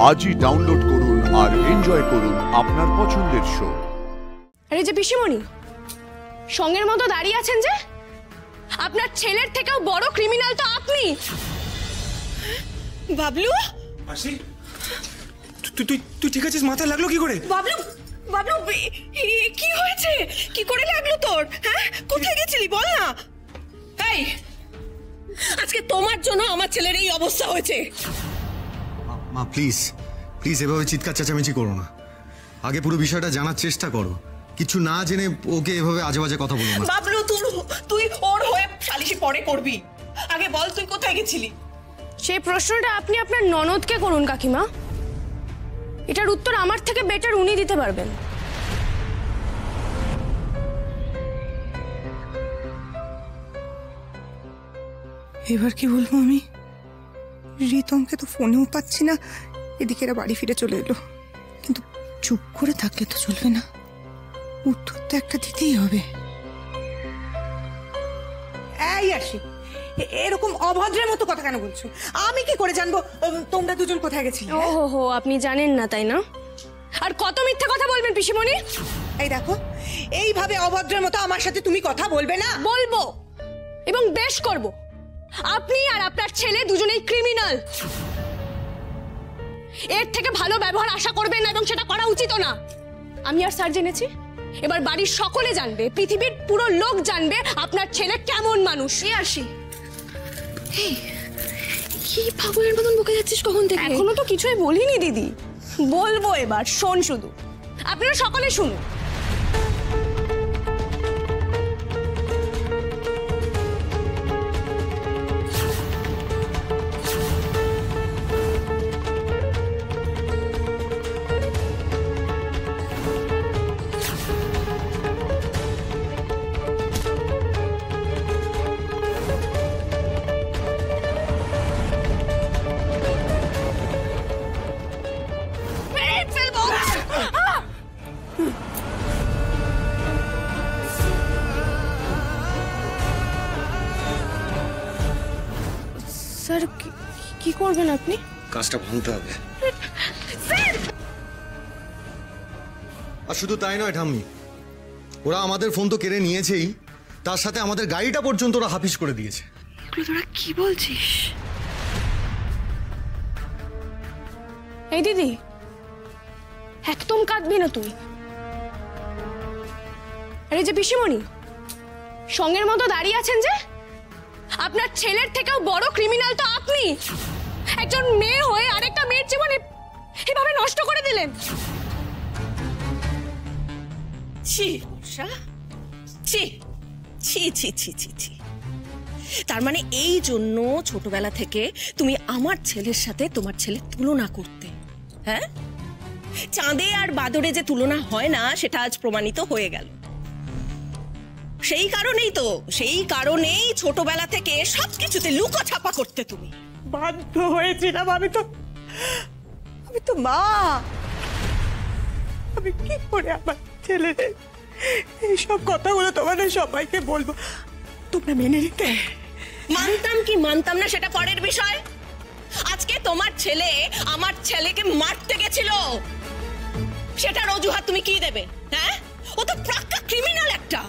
আজই ডাউনলোড করুন আর এনজয় করুন আপনার পছন্দের শো। আরে যে পিসিমণি সঙ্গের মতো দাঁড়িয়ে আছেন যে, আপনার ছেলের থেকেও বড় ক্রিমিনাল তো আপনি। বাবলু, মাসি তুই ঠিক আছিস? মাথায় লাগলো কি করে? বাবলু বাবলু কি হয়েছে? কি করে লাগলো তোর? হ্যাঁ, কোথায় গেছিলি বল না। এই আজকে তোমার জন্য আমার ছেলের এই অবস্থা হয়েছে। মা প্লিজ প্লিজ এভাবে চিৎকার চেঁচামেচি করো না। আগে পুরো বিষয়টা জানার চেষ্টা করো। কিছু না জেনে ওকে এভাবে আজে বাজে কথা বলো না। বাবলু তুই ওর হয়ে সালিশি পরে করবি, আগে বল তুই কোথায় গেছিলি? সেই প্রশ্নটা আপনি আপনার ননদকে করুন কাকিমা। এটার উত্তর আমার থেকে বেটার উনি দিতে পারবেন। এবার কি বলবো আমি? রিতমকে তো ফোনেও পাচ্ছি না, এদিকে এরা বাড়ি ফিরে চলে এলো। কিন্তু চুপ করে থাকলে তো চলবে না, উত্তর তো একটা দিতেই হবে। এই আসি, এরকম অভদ্রের মতো কথা কেন বলছো? আমি কি করে জানবো তোমরা দুজন কোথায় গেছিলে? ও হো, আপনি জানেন না তাই না? আর কত মিথ্যা কথা বলবেন পিসিমণি? এই দেখো, এইভাবে অভদ্রের মতো আমার সাথে তুমি কথা বলবে না। বলবো, এবং বেশ করব। আপনি আর আপনার ছেলে দুজনেই ক্রিমিনাল। এর থেকে ভালো ব্যবহার আশা করবেন না, এবং সেটা করা উচিত না। আমি আর স্যার জেনেছি, এবার বাড়ির সকলে জানবে, পৃথিবীর পুরো লোক জানবে আপনার ছেলে কেমন মানুষ। আসি, কি পাগলের মতন বকে যাচ্ছিস কখন থেকে? এখনো তো কিছুই বলিনি দিদি, বলবো এবার। শোন, শুধু আপনারা সকলে শুনুন। স্যার কি করবেন আপনি? কাজটা ভাঙতে হবে। আর শুধু তাই নয় ঠাম্মি, ওরা আমাদের ফোন তো কেড়ে নিয়েছেই, তার সাথে আমাদের গাড়িটা পর্যন্ত ওরা হাফিস করে দিয়েছে। এগুলো তোরা কি বলছিস? এই দিদি, একদম কাঁদবি না তুই। আরে যে পিসিমণি সঙ্গের মতো দাঁড়িয়ে আছেন যে, আপনার ছেলের থেকেও বড় ক্রিমিনাল তো আপনি। একজন মেয়ে হয়ে আরেকটা মেয়ের জীবন এভাবে নষ্ট করে দিলেন। ছি বর্ষা, ছি ছি ছি ছি ছি ছি। তার মানে এই জন্য ছোটবেলা থেকে তুমি আমার ছেলের সাথে তোমার ছেলের তুলনা করতে? হ্যাঁ, চাঁদে আর বাদরে যে তুলনা হয় না, সেটা আজ প্রমাণিত হয়ে গেল। সেই কারণেই ছোটবেলা থেকে সবকিছুতে লুকো ছাপা করতে তুমি বাধ্য হয়েছিলাম। আমি তো মা, আমি কি করে আমার ছেলেদের এইসব কথাগুলো তোমাদের সবাইকে বলবো? তোমরা মেনে নিতে? মানতাম না সেটা পরের বিষয়। আজকে তোমার ছেলে আমার ছেলেকে মারতে গেছিল, সেটার অজুহাত তুমি কি দেবে? হ্যাঁ, ও তো পাক্কা ক্রিমিনাল একটা।